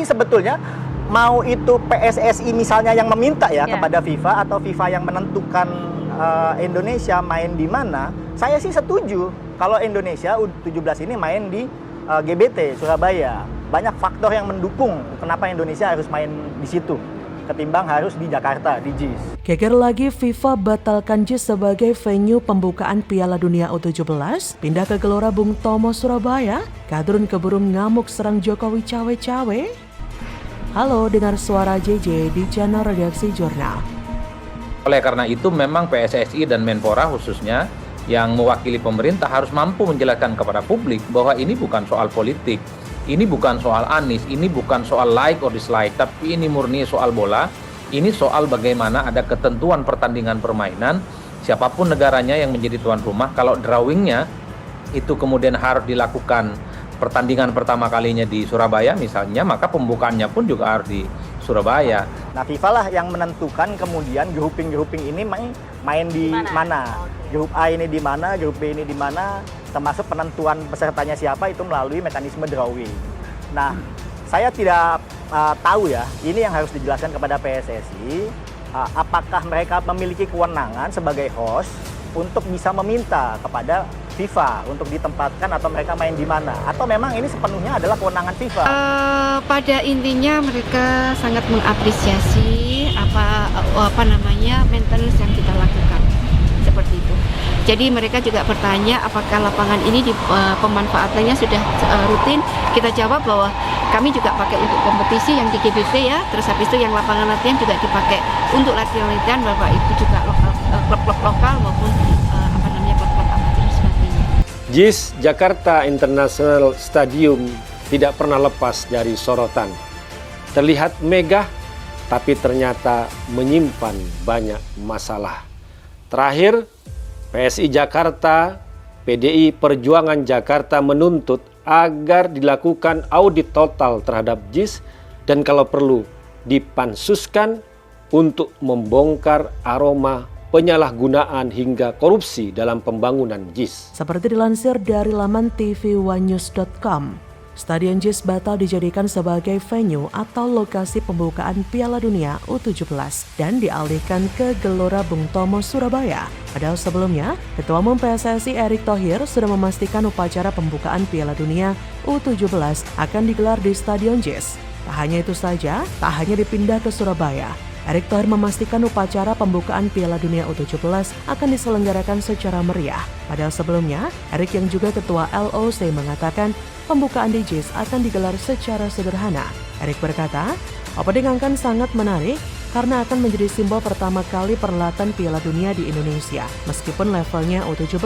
Sebetulnya mau itu PSSI misalnya yang meminta kepada FIFA atau FIFA yang menentukan Indonesia main di mana, saya sih setuju kalau Indonesia U17 ini main di GBT Surabaya. Banyak faktor yang mendukung kenapa Indonesia harus main di situ ketimbang harus di Jakarta, di JIS. Geger lagi FIFA batalkan JIS sebagai venue pembukaan Piala Dunia U17, pindah ke Gelora Bung Tomo Surabaya, kadrun keburu ngamuk serang Jokowi cawe-cawe. Halo, dengar suara JJ di channel Redaksi Jurnal. Oleh karena itu memang PSSI dan Menpora khususnya yang mewakili pemerintah harus mampu menjelaskan kepada publik bahwa ini bukan soal politik, ini bukan soal Anies, ini bukan soal like or dislike, tapi ini murni soal bola. Ini soal bagaimana ada ketentuan pertandingan permainan, siapapun negaranya yang menjadi tuan rumah, kalau drawingnya itu kemudian harus dilakukan pertandingan pertama kalinya di Surabaya misalnya, maka pembukaannya pun juga harus di Surabaya. Nah, FIFA lah yang menentukan kemudian grouping-grouping ini main di mana. Grup A ini di mana, grup B ini di mana, termasuk penentuan pesertanya siapa itu melalui mekanisme drawing. Nah, saya tidak tahu ya, ini yang harus dijelaskan kepada PSSI, apakah mereka memiliki kewenangan sebagai host untuk bisa meminta kepada FIFA untuk ditempatkan atau mereka main di mana, atau memang ini sepenuhnya adalah kewenangan FIFA? Pada intinya mereka sangat mengapresiasi maintenance yang kita lakukan seperti itu. Jadi mereka juga bertanya apakah lapangan ini pemanfaatannya sudah rutin. Kita jawab bahwa kami juga pakai untuk kompetisi yang di GBT ya. Terus habis itu yang lapangan latihan juga dipakai untuk latihan-latihan, Bapak Ibu juga klub-klub lokal maupun klub-klub amatir sebagainya. JIS Jakarta International Stadium tidak pernah lepas dari sorotan. Terlihat megah, tapi ternyata menyimpan banyak masalah. Terakhir, PSI Jakarta, PDI Perjuangan Jakarta menuntut agar dilakukan audit total terhadap JIS dan kalau perlu dipansuskan untuk membongkar aroma penyalahgunaan hingga korupsi dalam pembangunan JIS. Seperti dilansir dari laman tvOneNews.com, Stadion JIS batal dijadikan sebagai venue atau lokasi pembukaan Piala Dunia U17 dan dialihkan ke Gelora Bung Tomo Surabaya. Padahal sebelumnya, Ketua Umum PSSI Erick Thohir sudah memastikan upacara pembukaan Piala Dunia U17 akan digelar di Stadion JIS. Tak hanya itu saja, tak hanya dipindah ke Surabaya, Erick Thohir memastikan upacara pembukaan Piala Dunia U17 akan diselenggarakan secara meriah. Padahal sebelumnya, Erick yang juga Ketua LOC mengatakan pembukaan di JIS akan digelar secara sederhana. Erick berkata, opening akan sangat menarik karena akan menjadi simbol pertama kali perhelatan Piala Dunia di Indonesia, meskipun levelnya U17.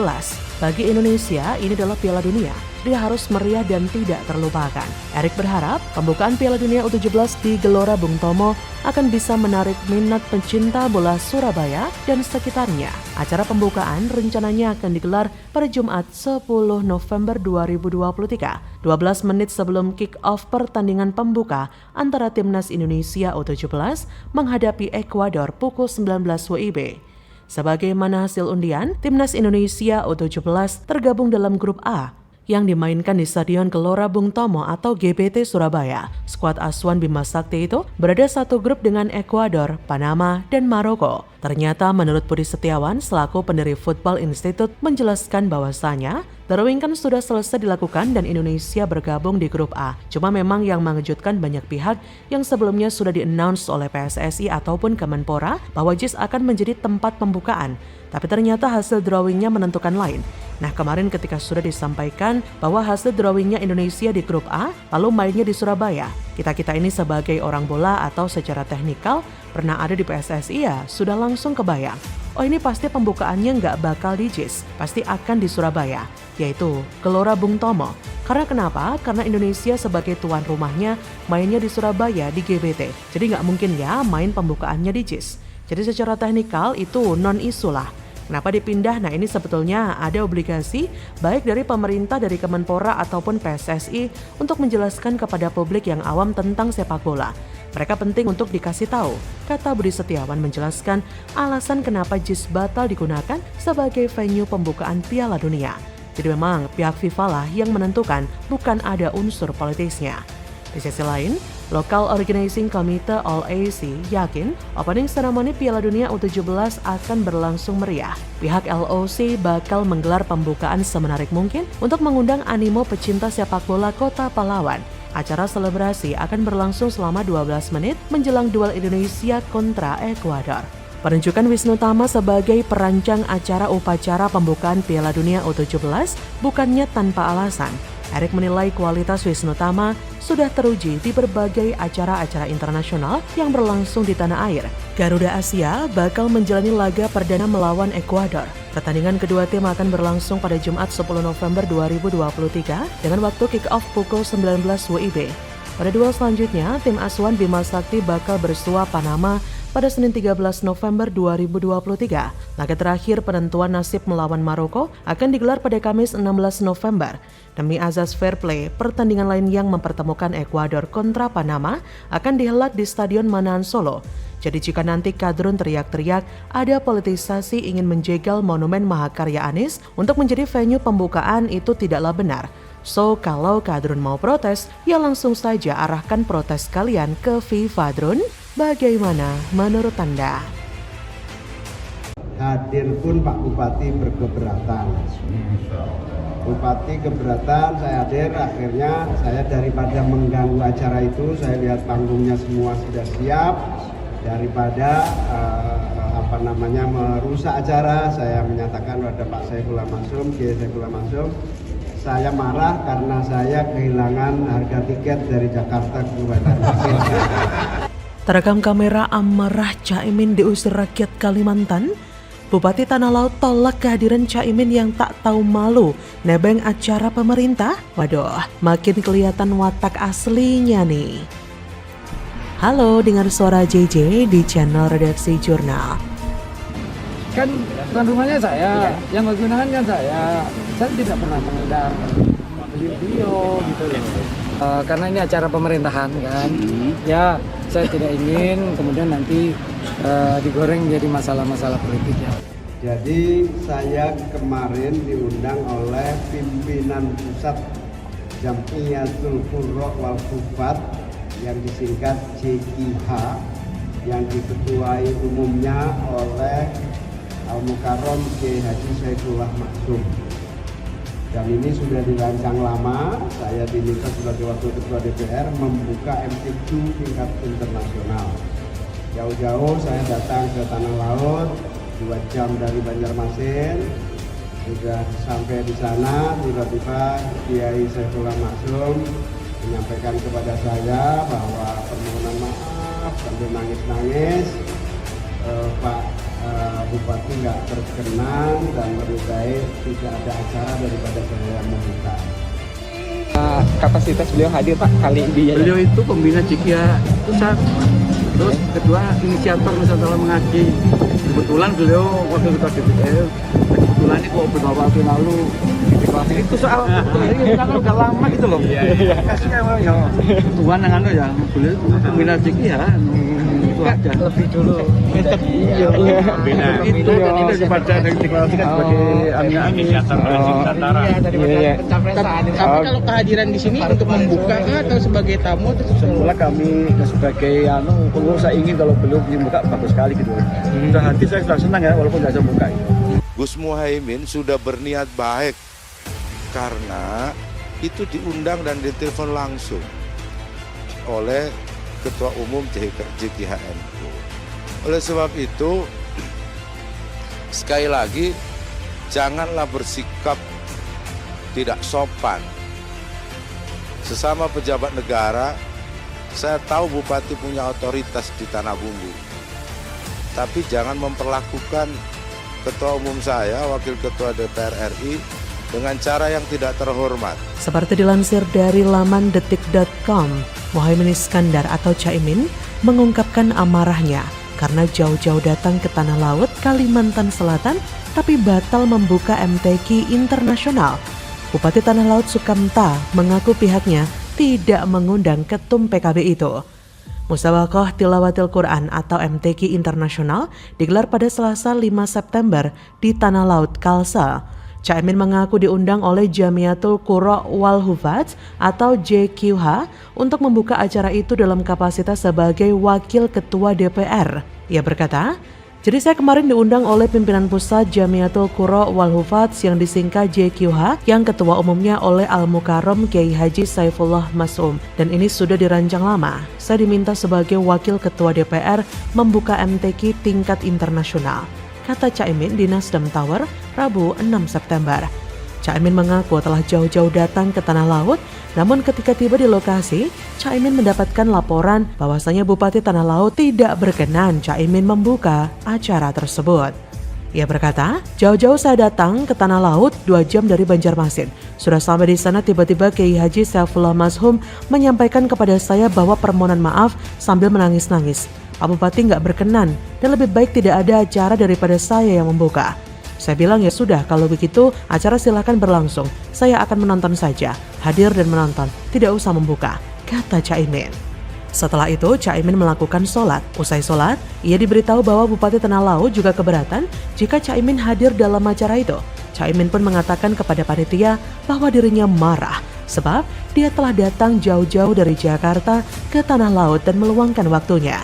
Bagi Indonesia, ini adalah Piala Dunia, jadi harus meriah dan tidak terlupakan. Erick berharap pembukaan Piala Dunia U17 di Gelora Bung Tomo akan bisa menarik minat pencinta bola Surabaya dan sekitarnya. Acara pembukaan rencananya akan digelar pada Jumat 10 November 2023, 12 menit sebelum kick-off pertandingan pembuka antara Timnas Indonesia U17 menghadapi Ekuador pukul 19 WIB. Sebagaimana hasil undian, Timnas Indonesia U17 tergabung dalam grup A yang dimainkan di Stadion Gelora Bung Tomo atau GBT Surabaya. Skuad Asuhan Bima Sakti itu berada satu grup dengan Ekuador, Panama, dan Maroko. Ternyata menurut Budi Setiawan selaku pendiri Football Institute menjelaskan bahwasanya drawing kan sudah selesai dilakukan dan Indonesia bergabung di grup A. Cuma memang yang mengejutkan banyak pihak yang sebelumnya sudah di-announce oleh PSSI ataupun Kemenpora bahwa JIS akan menjadi tempat pembukaan. Tapi ternyata hasil drawingnya menentukan lain. Nah, kemarin ketika sudah disampaikan bahwa hasil drawingnya Indonesia di grup A, lalu mainnya di Surabaya. Kita ini sebagai orang bola atau secara teknikal pernah ada di PSSI ya, sudah langsung kebayang. Oh, ini pasti pembukaannya nggak bakal di JIS, pasti akan di Surabaya, yaitu Gelora Bung Tomo. Karena kenapa? Karena Indonesia sebagai tuan rumahnya mainnya di Surabaya di GBT. Jadi nggak mungkin ya main pembukaannya di JIS. Jadi secara teknikal itu non-isu lah. Kenapa dipindah? Nah, ini sebetulnya ada obligasi baik dari pemerintah, dari Kemenpora ataupun PSSI untuk menjelaskan kepada publik yang awam tentang sepak bola. Mereka penting untuk dikasih tahu, kata Budi Setiawan menjelaskan alasan kenapa JIS batal digunakan sebagai venue pembukaan Piala Dunia. Jadi memang pihak FIFA lah yang menentukan, bukan ada unsur politisnya. Di sisi lain, Local Organizing Committee (LOC) yakin opening ceremony Piala Dunia U17 akan berlangsung meriah. Pihak LOC bakal menggelar pembukaan semenarik mungkin untuk mengundang animo pecinta sepak bola Kota Pahlawan. Acara selebrasi akan berlangsung selama 12 menit menjelang duel Indonesia kontra Ekuador. Penunjukan Wisnu Tama sebagai perancang acara upacara pembukaan Piala Dunia U17 bukannya tanpa alasan. Erick menilai kualitas Wisnu Tama sudah teruji di berbagai acara-acara internasional yang berlangsung di tanah air. Garuda Asia bakal menjalani laga perdana melawan Ekuador. Pertandingan kedua tim akan berlangsung pada Jumat 10 November 2023 dengan waktu kick-off pukul 19 WIB. Pada duel selanjutnya, tim asuhan Bima Sakti bakal bersua Panama pada Senin 13 November 2023. Laga terakhir penentuan nasib melawan Maroko akan digelar pada Kamis 16 November. Demi azas fair play, pertandingan lain yang mempertemukan Ekuador kontra Panama akan dihelat di Stadion Manahan Solo. Jadi jika nanti kadrun teriak-teriak ada politisasi ingin menjegal Monumen Mahakarya Anies untuk menjadi venue pembukaan, itu tidaklah benar. So, kalau kadrun mau protes, ya langsung saja arahkan protes kalian ke FIFA, Drun. Bagaimana menurut Anda? Hadir pun Pak Bupati berkeberatan. Bupati keberatan, saya hadir, akhirnya saya daripada mengganggu acara itu, saya lihat panggungnya semua sudah siap. Daripada merusak acara, saya menyatakan pada Pak Saifullah Masyum, Kiai Saifullah Masyum, saya marah karena saya kehilangan harga tiket dari Jakarta ke Banjarmasin. Terekam kamera amarah Caimin diusir rakyat Kalimantan. Bupati Tanah Laut tolak kehadiran Caimin yang tak tahu malu nebeng acara pemerintah. Waduh, makin kelihatan watak aslinya nih. Halo, dengar suara JJ di channel Redaksi Jurnal. Kan tuan rumahnya saya, yang menggunakan kan saya tidak pernah mengundang beliau gitu loh. Karena ini acara pemerintahan kan, ya saya tidak ingin kemudian nanti digoreng jadi masalah-masalah politik ya. Jadi saya kemarin diundang oleh pimpinan pusat Jamiyatul Qurra wal Hufat yang disingkat JQH, yang diketuai umumnya oleh Al-Mukarram Kiai Haji Saifullah Masyum. Dan ini sudah dirancang lama, saya diminta sebagai Wakil Ketua DPR membuka MTQ tingkat internasional. Jauh-jauh saya datang ke Tanah Laut, 2 jam dari Banjarmasin, sudah sampai di sana, tiba-tiba Kiai Saifullah Masyum menyampaikan kepada saya bahwa permohonan maaf sambil nangis-nangis, Pak Bupati nggak berkenan dan lebih baik tidak ada acara daripada saya membuka. Kapasitas beliau hadir Pak kali ini. Beliau itu pembina JQH pusat, terus kedua inisiator Nusantara Mengaji. Kebetulan beliau wakil ketua DPR. Kebetulan ini kok beberapa waktu lalu itu soal ini kan udah lama gitu loh. Kasih kayak ya Tuhan yang ya beliau pembina JQH. Itu aja Lebih dulu. Iya. Itu daripada diklarasikan sebagai inisiator Nusantara. Tapi kalau kehadiran di sini untuk membuka atau sebagai tamu atau semula kami sebagai pengurus saya ingin kalau belum dibuka bagus sekali gitu. Sudah hati saya sudah senang ya walaupun nggak bisa buka. Gus Muhaimin sudah berniat baik karena itu diundang dan ditelepon langsung oleh Ketua Umum JQH-NU. Oleh sebab itu, sekali lagi, janganlah bersikap tidak sopan. Sesama pejabat negara, saya tahu Bupati punya otoritas di Tanah Bumbu. Tapi jangan memperlakukan Ketua Umum saya, Wakil Ketua DPR RI, dengan cara yang tidak terhormat. Seperti dilansir dari laman detik.com, Muhaimin Iskandar atau Caimin mengungkapkan amarahnya karena jauh-jauh datang ke Tanah Laut, Kalimantan Selatan, tapi batal membuka MTQ internasional. Bupati Tanah Laut Sukamta mengaku pihaknya tidak mengundang ketum PKB itu. Musyawarah Tilawatil Quran atau MTQ internasional digelar pada Selasa 5 September di Tanah Laut, Kalsel. Caimin mengaku diundang oleh Jamiatul Qurra wal Hufadz atau JQH untuk membuka acara itu dalam kapasitas sebagai Wakil Ketua DPR. Ia berkata, "Jadi saya kemarin diundang oleh pimpinan pusat Jamiatul Qurra wal Hufadz yang disingkat JQH yang ketua umumnya oleh Al-Mukarram Kiai Haji Saifullah Mashum, dan ini sudah dirancang lama. Saya diminta sebagai Wakil Ketua DPR membuka MTQ tingkat internasional," kata Caimin di Nasdem Tower Rabu 6 September. Caimin mengaku telah jauh-jauh datang ke Tanah Laut, namun ketika tiba di lokasi, Caimin mendapatkan laporan bahwasanya Bupati Tanah Laut tidak berkenan Caimin membuka acara tersebut. Ia berkata, "Jauh-jauh saya datang ke Tanah Laut 2 jam dari Banjarmasin. Sudah sampai di sana tiba-tiba Kiai Haji Saifullah Mashum menyampaikan kepada saya bahwa permohonan maaf sambil menangis-nangis. Pak Bupati nggak berkenan dan lebih baik tidak ada acara daripada saya yang membuka. Saya bilang ya sudah, kalau begitu acara silakan berlangsung. Saya akan menonton saja, hadir dan menonton, tidak usah membuka," kata Caimin. Setelah itu, Caimin melakukan sholat. Usai sholat, ia diberitahu bahwa Bupati Tanah Laut juga keberatan jika Caimin hadir dalam acara itu. Caimin pun mengatakan kepada panitia bahwa dirinya marah sebab dia telah datang jauh-jauh dari Jakarta ke Tanah Laut dan meluangkan waktunya.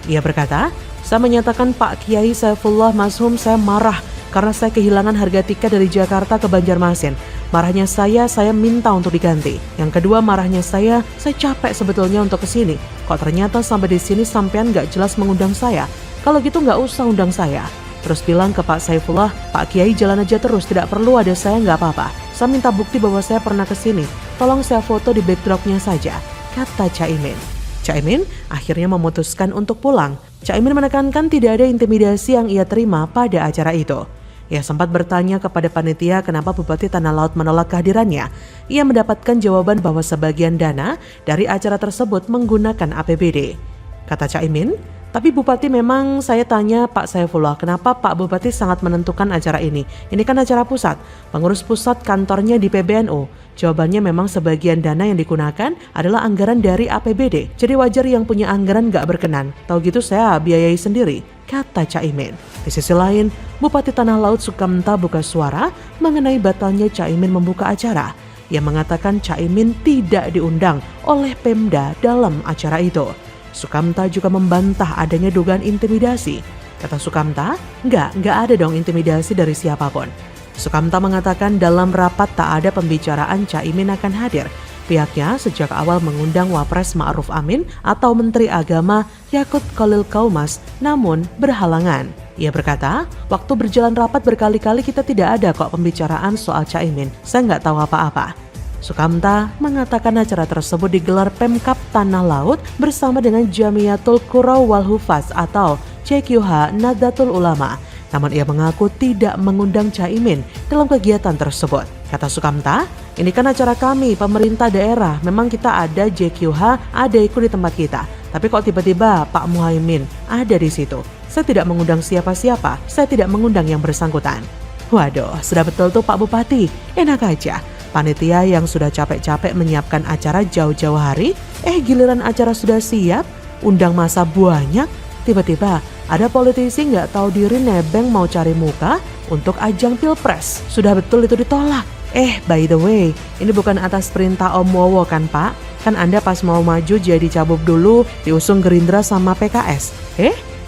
Ia berkata, "Saya menyatakan Pak Kiai Saifullah Mashum saya marah karena saya kehilangan harga tiket dari Jakarta ke Banjarmasin. Marahnya saya minta untuk diganti. Yang kedua marahnya saya capek sebetulnya untuk kesini. Kok ternyata sampai di sini sampean nggak jelas mengundang saya. Kalau gitu nggak usah undang saya." Terus bilang ke Pak Saifullah, "Pak Kiai jalan aja terus, tidak perlu ada saya nggak apa-apa. Saya minta bukti bahwa saya pernah kesini. Tolong saya foto di backdropnya saja," kata Caimin. Caimin akhirnya memutuskan untuk pulang. Caimin menekankan tidak ada intimidasi yang ia terima pada acara itu. Ia sempat bertanya kepada panitia kenapa Bupati Tanah Laut menolak kehadirannya. Ia mendapatkan jawaban bahwa sebagian dana dari acara tersebut menggunakan APBD. Kata Caimin, "Tapi Bupati memang saya tanya Pak Saifullah, kenapa Pak Bupati sangat menentukan acara ini? Ini kan acara pusat, pengurus pusat kantornya di PBNU. Jawabannya memang sebagian dana yang digunakan adalah anggaran dari APBD. Jadi wajar yang punya anggaran gak berkenan. Tahu gitu saya biayai sendiri," kata Caimin. Di sisi lain, Bupati Tanah Laut Sukamta buka suara mengenai batalnya Caimin membuka acara. Ia mengatakan Caimin tidak diundang oleh Pemda dalam acara itu. Sukamta juga membantah adanya dugaan intimidasi. Kata Sukamta, enggak ada dong intimidasi dari siapapun. Sukamta mengatakan dalam rapat tak ada pembicaraan Caimin akan hadir. Pihaknya sejak awal mengundang Wapres Ma'ruf Amin atau Menteri Agama Yakut Khalil Qaumas, namun berhalangan. Ia berkata, "Waktu berjalan rapat berkali-kali kita tidak ada kok pembicaraan soal Caimin. Saya nggak tahu apa-apa." Sukamta mengatakan acara tersebut digelar Pemkab Tanah Laut bersama dengan Jamiatul Qurra wal Hufadz atau JQH Nahdlatul Ulama. Namun ia mengaku tidak mengundang Caimin dalam kegiatan tersebut. Kata Sukamta, "Ini kan acara kami, pemerintah daerah. Memang kita ada JQH, ada ikut di tempat kita. Tapi kok tiba-tiba Pak Muhaimin ada di situ? Saya tidak mengundang siapa-siapa, saya tidak mengundang yang bersangkutan." Waduh, sudah betul tuh Pak Bupati, enak aja. Panitia yang sudah capek-capek menyiapkan acara jauh-jauh hari, giliran acara sudah siap, undang masa banyak, tiba-tiba ada politisi nggak tahu diri nebeng mau cari muka untuk ajang pilpres. Sudah betul itu ditolak. By the way, ini bukan atas perintah Om Wowo kan Pak? Kan Anda pas mau maju jadi cabub dulu diusung Gerindra sama PKS.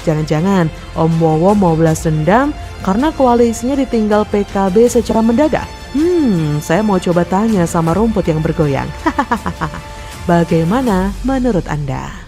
Jangan-jangan Om Wowo mau balas dendam karena koalisinya ditinggal PKB secara mendadak. Saya mau coba tanya sama rumput yang bergoyang. Bagaimana menurut Anda?